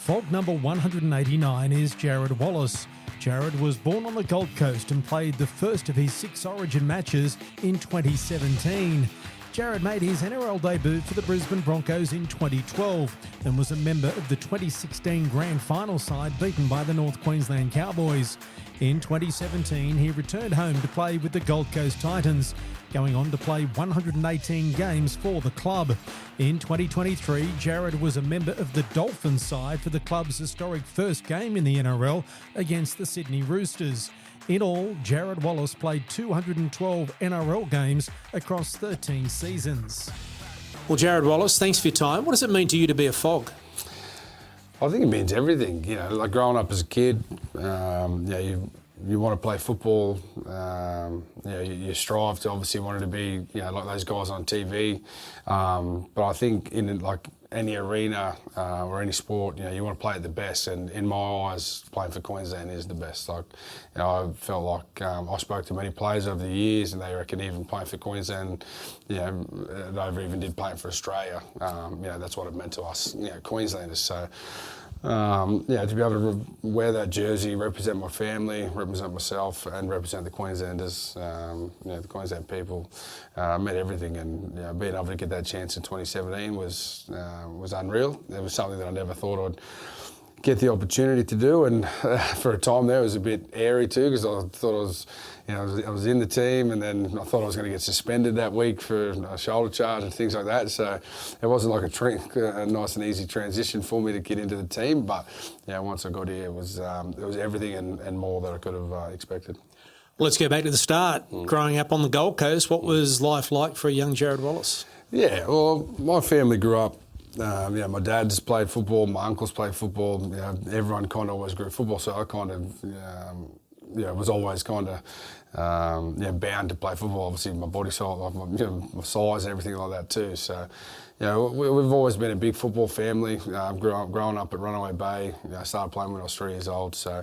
FOG number 189 is Jarrod Wallace. Jarrod was born on the Gold Coast and played the first of his 6 Origin matches in 2017. Jarrod made his NRL debut for the Brisbane Broncos in 2012 and was a member of the 2016 Grand Final side beaten by the North Queensland Cowboys. In 2017, he returned home to play with the Gold Coast Titans, going on to play 118 games for the club. In 2023, Jarrod was a member of the Dolphins side for the club's historic first game in the NRL against the Sydney Roosters. In all, Jarrod Wallace played 212 NRL games across 13 seasons. Well, Jarrod Wallace, thanks for your time. What does it mean to you to be a FOG? I think it means everything. You know, like growing up as a kid, you want to play football. You strive to obviously want to be, like those guys on TV. But I think in like any arena or any sport, you want to play at the best. And in my eyes, playing for Queensland is the best. Like, I felt like I spoke to many players over the years, and they reckon even playing for Queensland, they even did playing for Australia. That's what it meant to us, Queenslanders. So. To be able to wear that jersey, represent my family, represent myself, and represent the Queenslanders, the Queensland people, meant everything. And being able to get that chance in 2017 was unreal. It was something that I never thought I'd get the opportunity to do, and for a time there it was a bit airy too, because I thought I was in the team, and then I thought I was going to get suspended that week for a shoulder charge and things like that. So it wasn't like a nice and easy transition for me to get into the team. But once I got here, it was everything and more that I could have expected. Well, let's go back to the start. Growing up on the Gold Coast, what was life like for a young Jarrod Wallace? Yeah, well, my family grew up. My dad's played football, my uncles played football. Everyone kind of always grew football, so I kind of, was always kind of, bound to play football. Obviously, my body size, my size, and everything like that too. So, we've always been a big football family. Growing up at Runaway Bay, I started playing when I was 3 years old. So,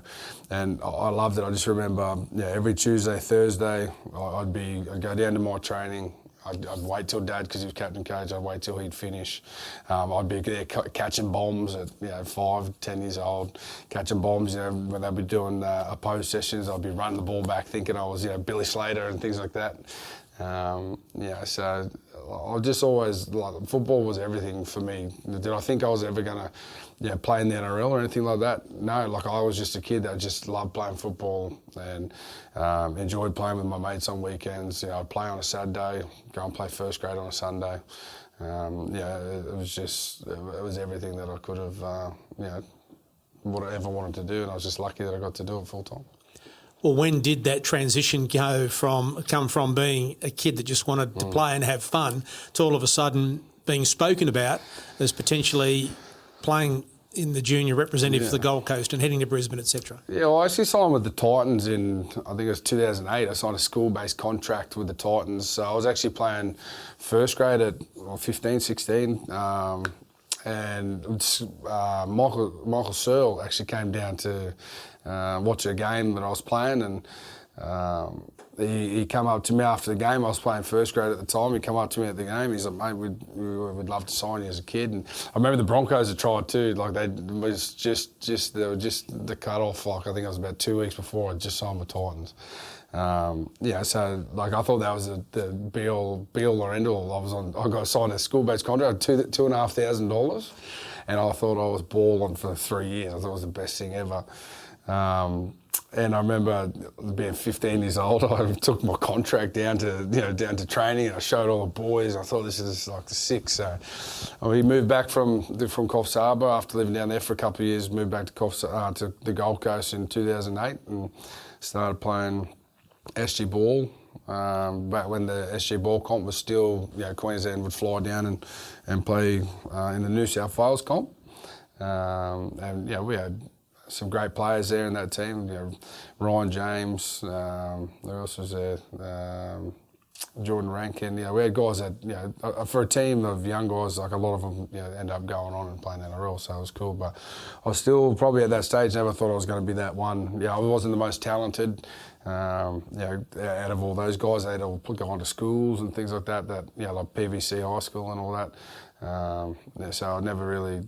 and I loved it. I just remember, every Tuesday, Thursday, I'd go down to my training. I'd wait till Dad, because he was captain coach, I'd wait till he'd finish. I'd be there catching bombs at 5, 10 years old, catching bombs, when they'd be doing opposed sessions, I'd be running the ball back thinking I was, Billy Slater and things like that. So I just always, football was everything for me. Did I think I was ever going to play in the NRL or anything like that? No, I was just a kid that just loved playing football and enjoyed playing with my mates on weekends. I'd play on a Saturday, go and play first grade on a Sunday. It was everything that I could have, whatever wanted to do, and I was just lucky that I got to do it full time. Well, when did that transition come from being a kid that just wanted to play and have fun to all of a sudden being spoken about as potentially playing in the junior representative for the Gold Coast and heading to Brisbane, etc.? Yeah, well, I actually signed with the Titans in, I think it was 2008. I signed a school-based contract with the Titans. So I was actually playing first grade at 15, 16. And Michael Searle actually came down to watch a game that I was playing, and he came up to me after the game. I was playing first grade at the time. He came up to me at the game. He's like, "Mate, we'd love to sign you as a kid." And I remember the Broncos had tried too. Like they were just the cut off. Like I think it was about 2 weeks before I just signed with Titans. So like I thought that was the be all or end all. I got signed a school-based contract, $2,500, and I thought I was balling for 3 years. I thought it was the best thing ever. And I remember being 15 years old, I took my contract down to training, and I showed all the boys. I thought this is like the sick. So we moved back from Coffs Harbour after living down there for a couple of years. Moved back to the Gold Coast in 2008 and started playing SG ball. Back when the SG ball comp was still, Queensland would fly down and play in the New South Wales comp. We had some great players there in that team. Ryan James, who else was there? Jordan Rankin. We had guys that, for a team of young guys, like a lot of them, end up going on and playing NRL, so it was cool. But I still probably at that stage never thought I was going to be that one. I wasn't the most talented. Out of all those guys, they'd all go on to schools and things like that, like PVC High School and all that. So I never really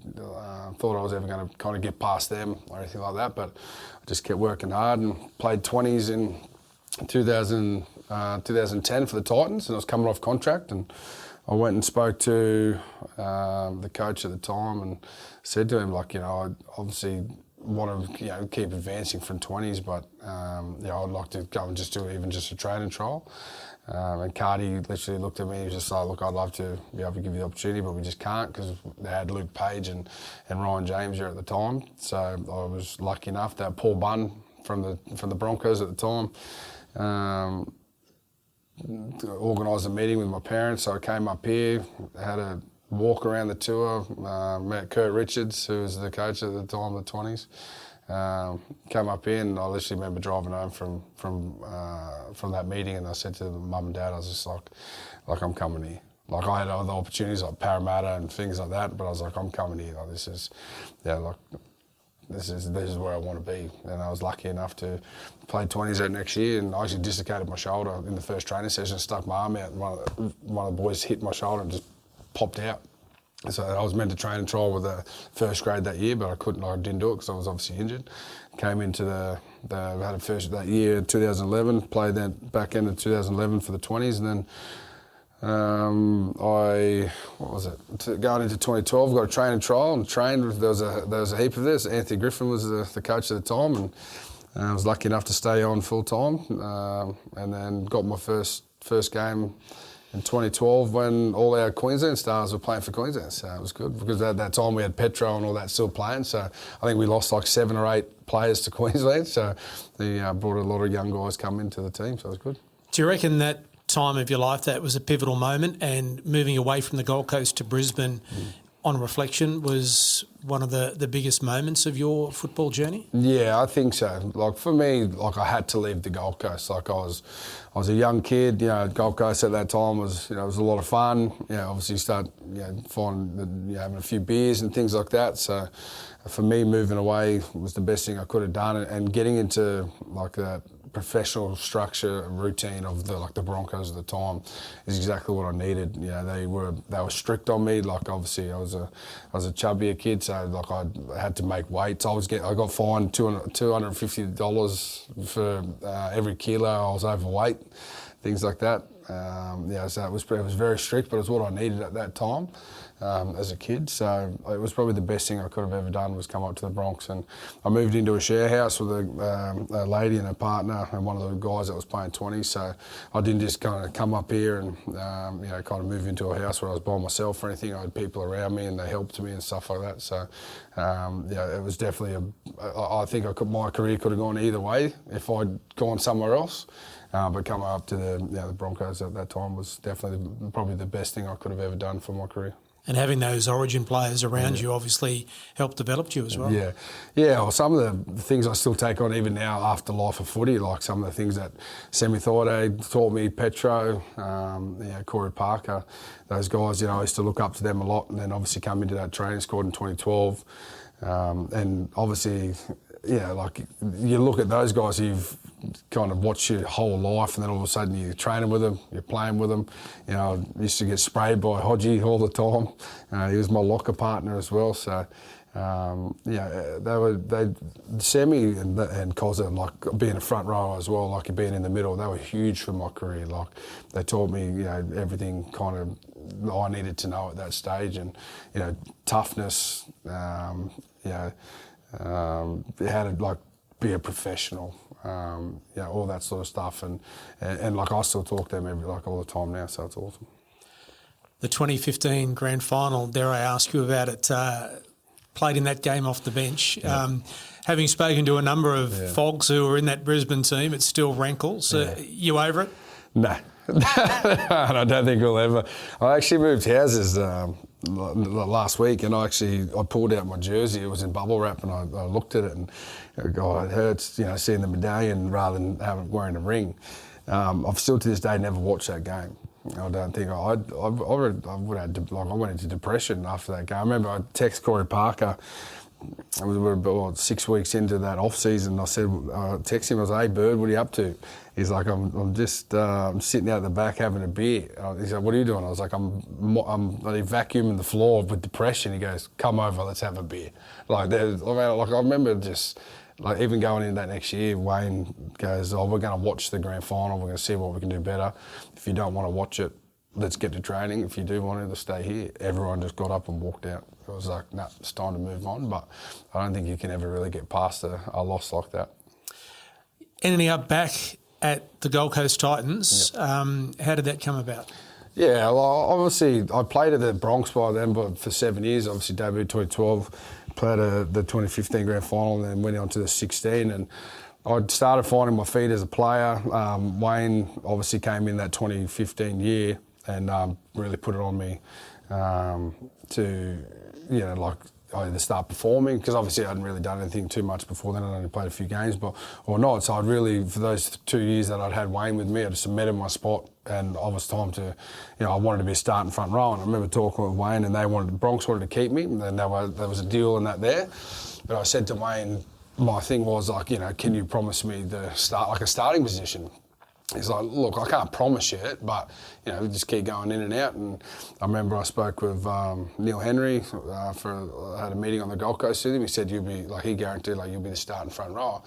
thought I was ever going to kind of get past them or anything like that, but I just kept working hard and played 20s in 2010 for the Titans, and I was coming off contract, and I went and spoke to the coach at the time and said to him, like, you know, I obviously want to, you know, keep advancing from 20s, but you know, I'd like to go and just do even just a training trial. And Cardi literally looked at me and was just like, look, I'd love to be able to give you the opportunity, but we just can't, because they had Luke Page and Ryan James here at the time. So I was lucky enough that Paul Bunn from the Broncos at the time organised a meeting with my parents. So I came up here, had a walk around the tour, met Kurt Richards, who was the coach at the time of the 20s. Came up here, and I literally remember driving home from that meeting, and I said to mum and dad, I was just like I'm coming here. Like, I had other opportunities like Parramatta and things like that, but I was like, I'm coming here. Like, this is where I want to be. And I was lucky enough to play 20s that next year, and I actually dislocated my shoulder in the first training session, stuck my arm out, and one of the boys hit my shoulder and just popped out. So I was meant to train and trial with the first grade that year, but I didn't do it because I was obviously injured. Came into had a first that year, 2011, played that back end of 2011 for the 20s, and then going into 2012, got a training trial and trained. There was a heap of this. Anthony Griffin was the coach at the time, and I was lucky enough to stay on full time, and then got my first game in 2012 when all our Queensland stars were playing for Queensland. So it was good, because at that time we had Petro and all that still playing. So I think we lost like 7 or 8 players to Queensland. So they brought a lot of young guys come into the team. So it was good. Do you reckon that time of your life, that was a pivotal moment, and moving away from the Gold Coast to Brisbane on reflection was one of the biggest moments of your football journey? Yeah, I think so. Like, for me, like, I had to leave the Gold Coast. Like, I was a young kid, you know. Gold Coast at that time was, you know, it was a lot of fun. You know, obviously you start, you know, finding, you know, having a few beers and things like that. So for me, moving away was the best thing I could have done, and getting into like that professional structure and routine of the Broncos at the time is exactly what I needed. You know, they were strict on me. Like, obviously I was a chubbier kid, so like I had to make weights. I got fined $250 for every kilo I was overweight, things like that. Yeah, so it was very strict, but it was what I needed at that time as a kid. So it was probably the best thing I could have ever done, was come up to the Bronx. And I moved into a share house with a lady and a partner and one of the guys that was playing 20. So I didn't just kind of come up here and you know, kind of move into a house where I was by myself or anything. I had people around me and they helped me and stuff like that. So yeah, it was definitely I think my career could have gone either way if I'd gone somewhere else. But coming up to the Broncos at that time was definitely probably the best thing I could have ever done for my career. And having those origin players around you obviously helped develop you as well. Yeah. Well, some of the things I still take on even now after life of footy, like some of the things that Semi Thorday taught me, Petro, you know, Corey Parker, those guys, you know, I used to look up to them a lot, and then obviously come into that training squad in 2012. And obviously, yeah, like you look at those guys who've kind of watched your whole life, and then all of a sudden you're training with them, you're playing with them. You know, I used to get sprayed by Hodgie all the time. He was my locker partner as well. So, yeah, Semi and Cozza, like being a front row as well, like being in the middle, they were huge for my career. Like they taught me, you know, everything kind of I needed to know at that stage, and you know, toughness, you know. How to like be a professional, you know, all that sort of stuff, and like I still talk to them all the time now, so it's awesome. The 2015 grand final, dare I ask you about it? Played in that game off the bench. Yeah. Having spoken to a number of FOGs who were in that Brisbane team, it still rankles. You over it? No. I don't think we'll ever. I actually moved houses last week, and I pulled out my jersey. It was in bubble wrap, and I looked at it, and God, it hurts, you know, seeing the medallion rather than wearing a ring. I've still to this day never watched that game. I don't think I would have. I went into depression after that game. I remember I texted Corey Parker we were about 6 weeks into that off season. I texted him. I was like, "Hey, Bird, what are you up to?" He's like, "I'm just sitting out the back having a beer." He's like, "What are you doing?" I was like, "I'm vacuuming the floor with depression." He goes, "Come over, let's have a beer." I remember just. Like even going in that next year, Wayne goes, "Oh, we're going to watch the grand final. We're going to see what we can do better. If you don't want to watch it, let's get to training. If you do want to, let's stay here." Everyone just got up and walked out. It was like, "Nah, it's time to move on." But I don't think you can ever really get past a loss like that. Ending up back at the Gold Coast Titans, Yep. How did that come about? Yeah, well, obviously I played at the Bronx by then, but for 7 years. Obviously debuted 2012, played the 2015 grand final, and then went on to the 16. And I started finding my feet as a player. Wayne obviously came in that 2015 year and really put it on me to, either start performing, because obviously I hadn't really done anything too much before then. I'd only played a few games, or not. So I'd really, for those 2 years that I'd had Wayne with me, I just cemented my spot, and I was time to, I wanted to be a starting front row. And I remember talking with Wayne, and the Bronx wanted to keep me, and then there was a deal in that there. But I said to Wayne, my thing was like, can you promise me a starting position? He's like, "Look, I can't promise you it, but, we just keep going in and out." And I remember I spoke with Neil Henry, I had a meeting on the Gold Coast with him. He said, he guaranteed, you'll be the starting front row.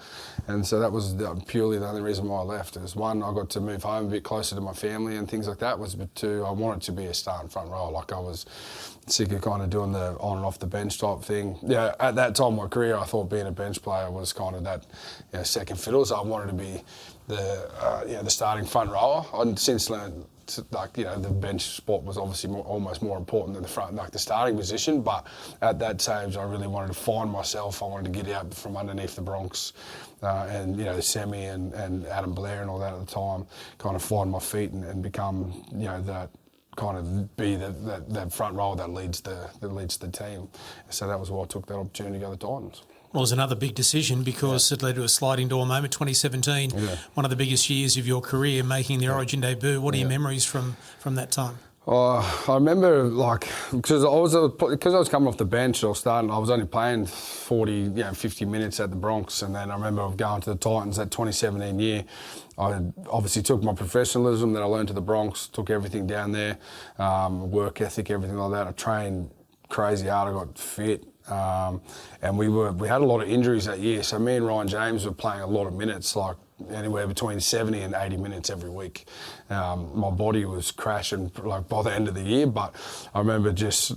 And so that was purely the only reason why I left. It was one, I got to move home a bit closer to my family and things like that. But two, I wanted to be a starting front row. I was sick of kind of doing the on and off the bench type thing. Yeah, at that time of my career, I thought being a bench player was kind of that second fiddle. So I wanted to be the starting front rower. I'd since learned the bench spot was obviously almost more important than the front, the starting position. But at that stage, I really wanted to find myself. I wanted to get out from underneath the Bronx and Semi and Adam Blair and all that at the time. Kind of find my feet and become that. Kind of be that front rower that leads the team. So that was why I took that opportunity to go to the Titans. Well, it was another big decision because it led to a sliding door moment. 2017, one of the biggest years of your career, making the Origin debut. What are your memories from that time? I remember because I was coming off the bench. I was only playing 40, 50 minutes at the Bronx, and then I remember going to the Titans that 2017 year. I obviously took my professionalism that I learned to the Bronx, took everything down there, work ethic, everything like that. I trained crazy hard. I got fit. And we had a lot of injuries that year. So me and Ryan James were playing a lot of minutes, anywhere between 70 and 80 minutes every week. My body was crashing by the end of the year, but I remember just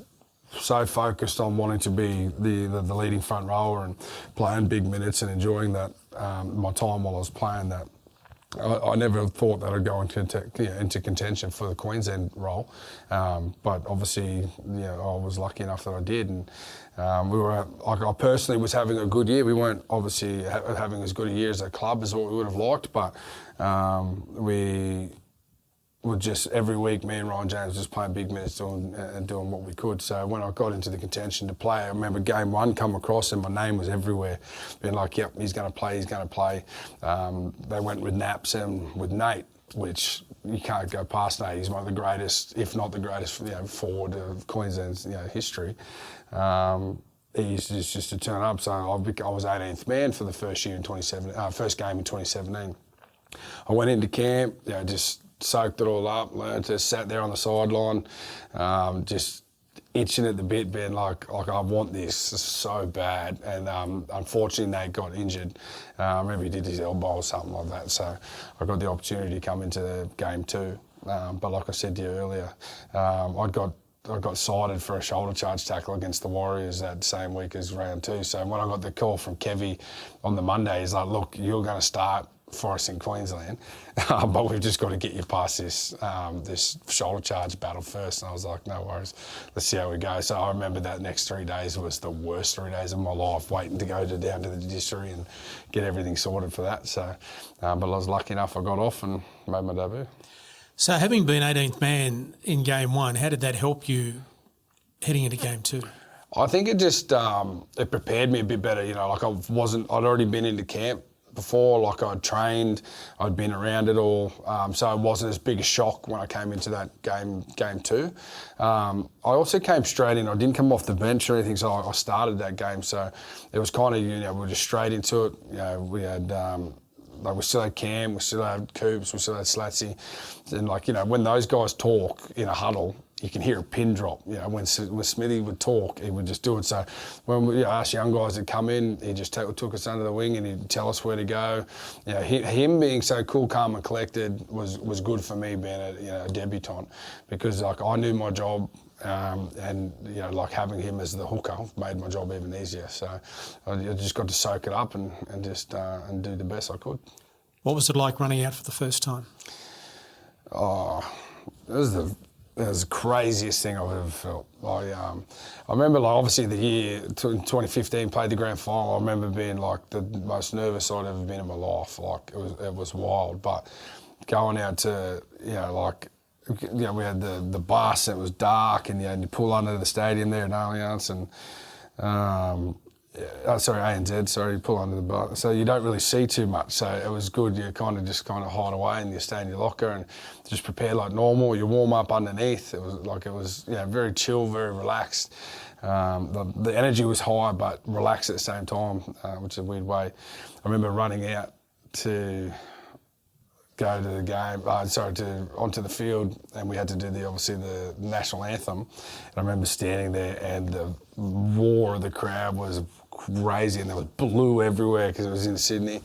so focused on wanting to be the leading front rower and playing big minutes and enjoying that my time while I was playing that. I never thought that I'd go into contention for the Queensland role, but obviously, I was lucky enough that I did, and I personally was having a good year. We weren't obviously having as good a year as a club as what we would have liked, but we were just every week, me and Ryan James just playing big minutes and doing what we could. So when I got into the contention to play, I remember game one come across and my name was everywhere, being like, "Yep, he's going to play, he's going to play." They went with Naps and with Nate, which you can't go past Nate. He's one of the greatest, if not the greatest, forward of Queensland's history. He's just to turn up. So I was 18th man for the first game in 2017. I went into camp, just soaked it all up, learned to sat there on the sideline, just itching at the bit, being like I want this so bad. And unfortunately, Nate got injured. Maybe he did his elbow or something like that. So I got the opportunity to come into game two. But like I said to you earlier, I got cited for a shoulder charge tackle against the Warriors that same week as round two. So when I got the call from Kevy on the Monday, he's like, "Look, you're going to start for us in Queensland, but we've just got to get you past this shoulder charge battle first." And I was like, "No worries, let's see how we go." So I remember that next 3 days was the worst 3 days of my life, waiting to go down to the judiciary and get everything sorted for that. So, but I was lucky enough I got off and made my debut. So having been 18th man in game one, how did that help you heading into game two? I think it just it prepared me a bit better. I'd already been into camp before. Like I'd trained, I'd been around it all, so it wasn't as big a shock when I came into that game 2. I also came straight in. I didn't come off the bench or anything, so I started that game. So it was kind of, we were just straight into it. We had we still had Cam, we still had Coops, we still had Slatsy, and when those guys talk in a huddle, you can hear a pin drop. When Smithy would talk, he would just do it. So when we asked young guys to come in, he just took us under the wing and he'd tell us where to go. Him being so cool, calm and collected was good for me being a debutant, because I knew my job. And having him as the hooker made my job even easier. So I just got to soak it up and and do the best I could. What was it like running out for the first time? Oh, it was the craziest thing I've ever felt. I remember, obviously the year 2015 played the grand final. I remember being the most nervous I'd ever been in my life. It was wild. But going out to we had the bus, and it was dark, and you pull under the stadium there in Allianz, and ANZ, you pull under the bus, so you don't really see too much. So it was good. You kind of hide away, and you stay in your locker and just prepare like normal. You warm up underneath. It was very chill, very relaxed. The energy was high, but relaxed at the same time, which is a weird way. I remember running out to go to the game, onto the field, and we had to do the national anthem. And I remember standing there, and the roar of the crowd was crazy, and there was blue everywhere because it was in Sydney.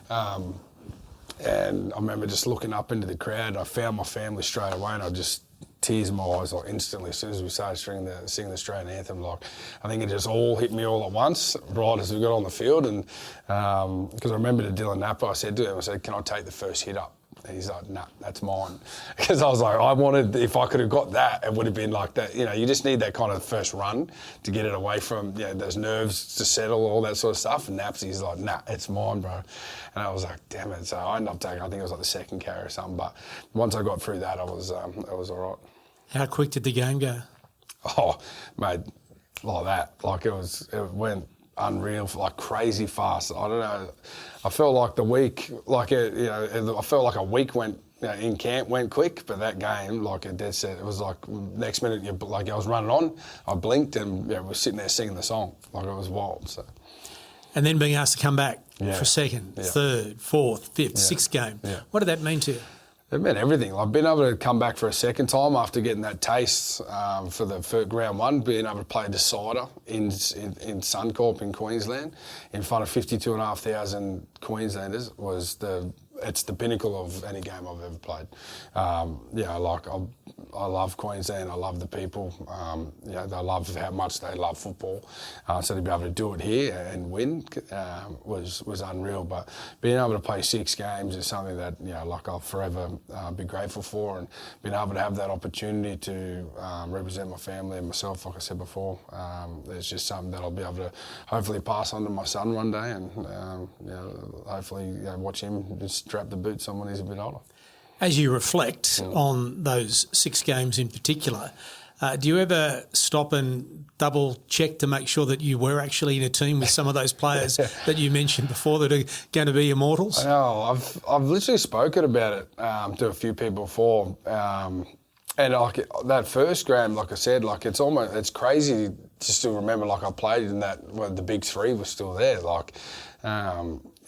And I remember just looking up into the crowd, and I found my family straight away, and I just tears in my eyes instantly as soon as we started singing the Australian anthem. I think it just all hit me all at once, right as we got on the field. And because I remember to Dylan Napa, I said to him, can I take the first hit up? And he's like, nah, that's mine. Because I was I wanted, if I could have got that, it would have been like that. You just need that kind of first run to get it away from, those nerves to settle, all that sort of stuff. And Napsy's like, nah, it's mine, bro. And I was like, damn it. So I ended up taking, I think it was the second carry or something. But once I got through that, it was all right. How quick did the game go? Oh, mate, like that. It went unreal, crazy fast. I don't know. I felt like the week, I felt like a week went, in camp went quick, but that game, it dead set, it was next minute, I was running on, I blinked, and we were sitting there singing the song. It was wild. So. And then being asked to come back for second, third, fourth, fifth, sixth game. Yeah. What did that mean to you? It meant everything. Being able to come back for a second time after getting that taste for the round 1, being able to play a decider in Suncorp in Queensland in front of 52,500 Queenslanders it's the pinnacle of any game I've ever played. I love Queensland. I love the people. I love how much they love football. So to be able to do it here and win was unreal. But being able to play 6 games is something that I'll forever be grateful for, and being able to have that opportunity to represent my family and myself, like I said before, it's just something that I'll be able to hopefully pass on to my son one day, and hopefully watch him just strap the boots on when he's a bit older. As you reflect on those 6 games in particular, do you ever stop and double check to make sure that you were actually in a team with some of those players that you mentioned before that are going to be immortals? I know. I've literally spoken about it to a few people before, and that first game, like I said, it's crazy just to remember. I played in that when the big 3 was still there.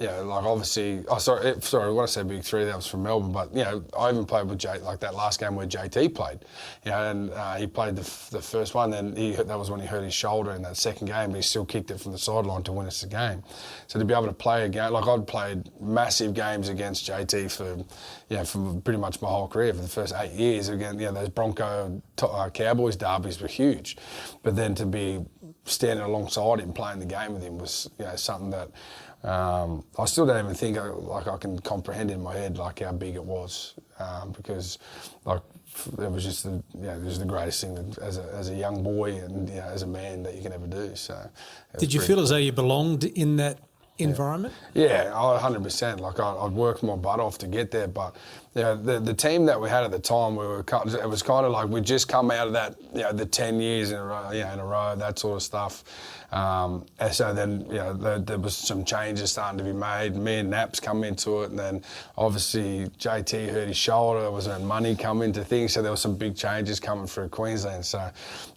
Obviously, when I say big 3, that was from Melbourne, but, I even played with that last game where JT played, and he played the first one, then that was when he hurt his shoulder in that second game, but he still kicked it from the sideline to win us the game. So to be able to play a game, I'd played massive games against JT for pretty much my whole career, for the first 8 years. Again, those Bronco Cowboys derbies were huge, but then to be standing alongside him, playing the game with him was, something that I still don't even think I can comprehend in my head how big it was, because it was just the greatest thing that, as a young boy and as a man, that you can ever do. So, did you feel as though you belonged in that environment? Yeah, 100%. I'd worked my butt off to get there, but the team that we had at the time, it was kind of like we'd just come out of that, the 10 years in a row, that sort of stuff. And so then, there was some changes starting to be made. Me and Naps come into it, and then obviously JT hurt his shoulder. There was no money come into things, so there were some big changes coming through Queensland. So,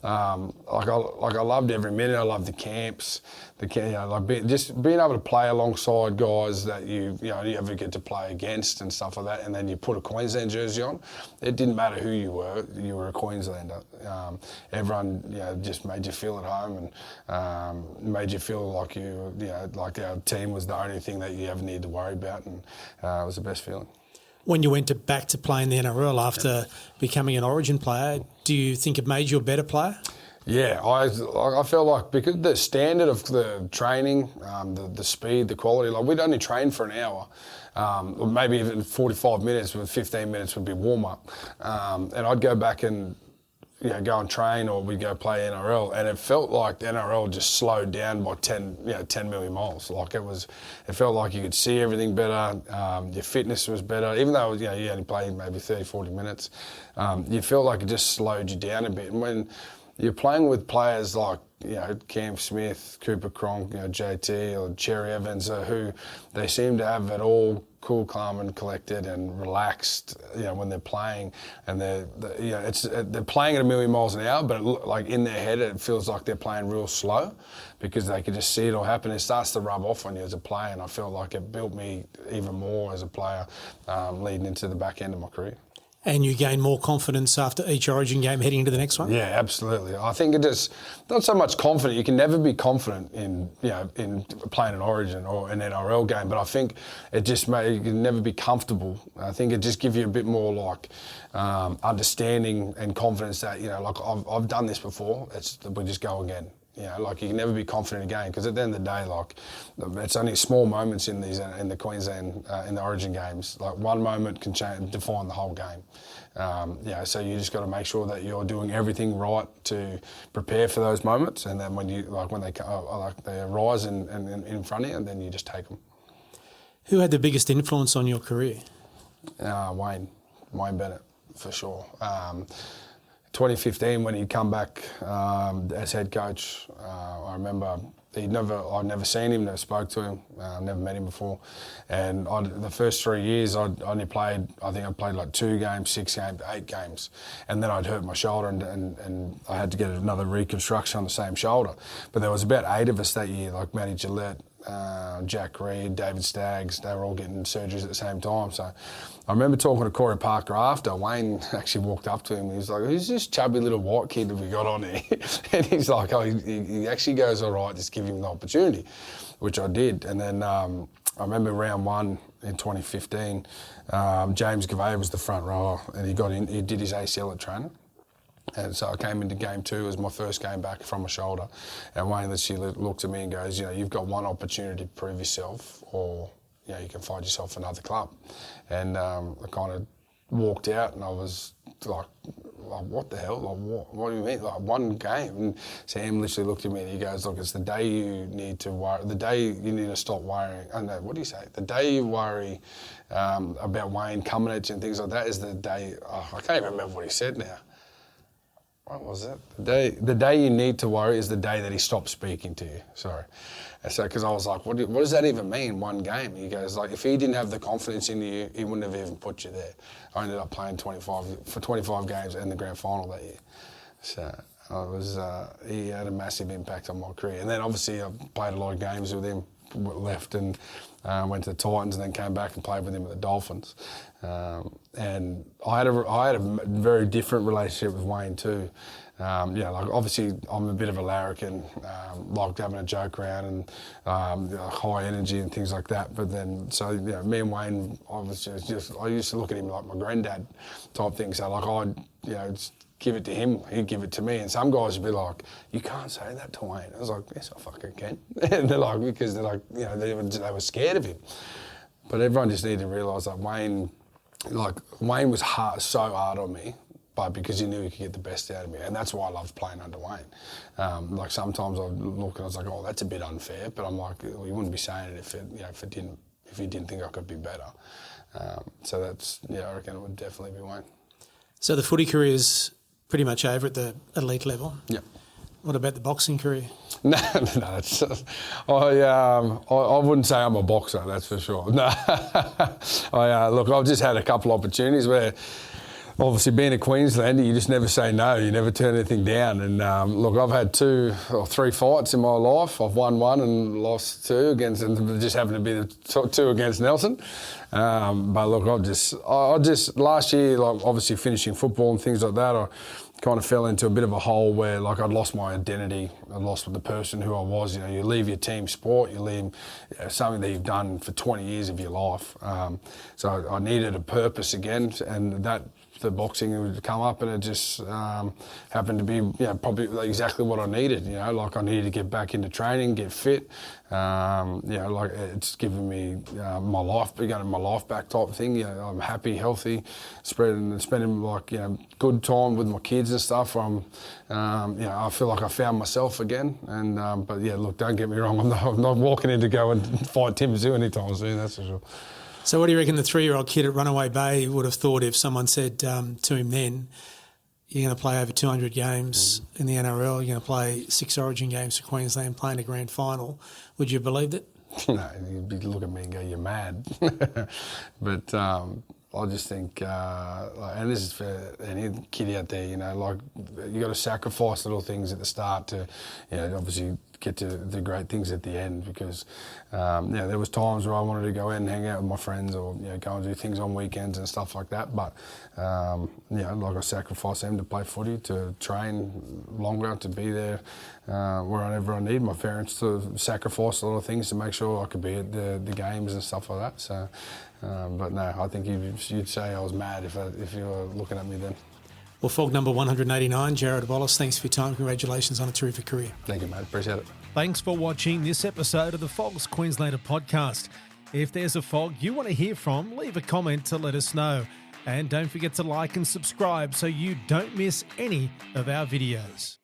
I loved every minute. I loved the camps. Just being able to play alongside guys that you ever get to play against and stuff like that, and then you put a Queensland jersey on. It didn't matter who you were a Queenslander. Everyone just made you feel at home, and made you feel like like our team was the only thing that you ever needed to worry about, and it was the best feeling. When you went back to play in the NRL after becoming an Origin player, do you think it made you a better player? Yeah, I felt like because the standard of the training, the speed, the quality, like we'd only train for an hour, or maybe even 45 minutes, with 15 minutes would be warm-up. And I'd go back and go and train, or we'd go play NRL, and it felt like the NRL just slowed down by 10 million miles. Like it felt like you could see everything better, your fitness was better, even though you only played maybe 30, 40 minutes. You felt like it just slowed you down a bit. And when you're playing with players like Cam Smith, Cooper Cronk, JT or Cherry Evans, who they seem to have it all cool, calm and collected and relaxed, when they're playing, and they're playing at a million miles an hour, but like in their head it feels like they're playing real slow, because they can just see it all happen. It starts to rub off on you as a player, and I feel like it built me even more as a player leading into the back end of my career. And you gain more confidence after each Origin game heading into the next one? Yeah, absolutely. I think it just, not so much confident. You can never be confident in playing an Origin or an NRL game, but I think it just you can never be comfortable. I think it just gives you a bit more like understanding and confidence that, like I've done this before, we just go again. Like you can never be confident again, because at the end of the day, like it's only small moments in the Queensland in the Origin games. Like one moment can define the whole game. So you just got to make sure that you're doing everything right to prepare for those moments, and then when they arise in front of you, and then you just take them. Who had the biggest influence on your career? Wayne Bennett, for sure. 2015, when he'd come back as head coach, I remember I'd never seen him, never spoke to him, never met him before. And the first 3 years, I played like 2 games, 6 games, 8 games. And then I'd hurt my shoulder, and I had to get another reconstruction on the same shoulder. But there was about 8 of us that year, like Matty Gillette, Jack Reed, David Staggs. They were all getting surgeries at the same time. So I remember talking to Corey Parker after. Wayne actually walked up to him and he was like, "Who's this chubby little white kid that we got on here?" And he's like, "Oh, he actually goes all right, just give him the opportunity," which I did. And then I remember round 1 in 2015, James Gavay was the front rower, and he did his ACL at training. And so I came into game 2, it was my first game back from my shoulder, and Wayne literally looked at me and goes, "You've got one opportunity to prove yourself, or you can find yourself another club." And I kind of walked out, and I was like, "What the hell? Like, what do you mean? Like, one game?" And Sam literally looked at me and he goes, "Look, it's the day you need to worry, the day you need to stop worrying. Oh no, what do you say? The day you worry about Wayne coming at you and things like that is the day." I can't even remember what he said now. What was it? The day you need to worry is the day that he stops speaking to you. Sorry. And so, because I was like, what does that even mean, one game? He goes, like, if he didn't have the confidence in you, he wouldn't have even put you there. I ended up playing 25 games in the grand final that year. So he had a massive impact on my career. And then obviously I played a lot of games with him, left and went to the Titans, and then came back and played with him at the Dolphins. And I had a very different relationship with Wayne too. Like obviously I'm a bit of a larrikin, liked having a joke around and high energy and things like that. But then, me and Wayne, I used to look at him like my granddad type thing. So like I'd, give it to him, he'd give it to me. And some guys would be like, "You can't say that to Wayne." I was like, "Yes, I fucking can." And they're like, because they're like, they were scared of him. But everyone just needed to realise that Wayne was so hard on me, but because he knew he could get the best out of me. And that's why I loved playing under Wayne. Like sometimes I'd look and I was like, "Oh, that's a bit unfair." But I'm like, well, you wouldn't be saying it if if he didn't think I could be better. So that's, I reckon it would definitely be Wayne. So the footy career is pretty much over at the elite level? Yeah. What about the boxing career? No. I wouldn't say I'm a boxer, that's for sure. No. Look, I've just had a couple opportunities where, obviously, being a Queenslander, you just never say no. You never turn anything down. And look, I've had 2 or 3 fights in my life. I've won 1 and lost 2 against, and just happened to be the 2 against Nelson. But look, I just last year, like obviously finishing football and things like that, I kind of fell into a bit of a hole where, like, I'd lost my identity. I lost the person who I was. You leave your team sport, you leave something that you've done for 20 years of your life. So I needed a purpose again, and that the boxing would come up, and it just happened to be probably exactly what I needed. Like I needed to get back into training, get fit. Like it's given me my life, getting my life back type of thing. I'm happy, healthy, spending like good time with my kids and stuff. I feel like I found myself again. And but look, don't get me wrong, I'm not walking in to go and fight Tim Zoo anytime soon. That's for sure. So what do you reckon the 3-year-old kid at Runaway Bay would have thought if someone said to him then, you're going to play over 200 games in the NRL, you're going to play 6 Origin games for Queensland, playing a grand final? Would you have believed it? No, you'd look at me and go, you're mad. But I just think, and this is for any kid out there, like you got to sacrifice little things at the start to, obviously get to the great things at the end, because there was times where I wanted to go out and hang out with my friends, or go and do things on weekends and stuff like that, but like I sacrificed them to play footy, to train longer, to be there wherever I need my parents, to sacrifice a lot of things to make sure I could be at the games and stuff like that. So but no, I think you'd say I was mad if you were looking at me then. Well, FOG number 189, Jarrod Wallace, thanks for your time. Congratulations on a terrific career. Thank you, mate. Appreciate it. Thanks for watching this episode of the FOGS Queenslander Podcast. If there's a FOG you want to hear from, leave a comment to let us know. And don't forget to like and subscribe so you don't miss any of our videos.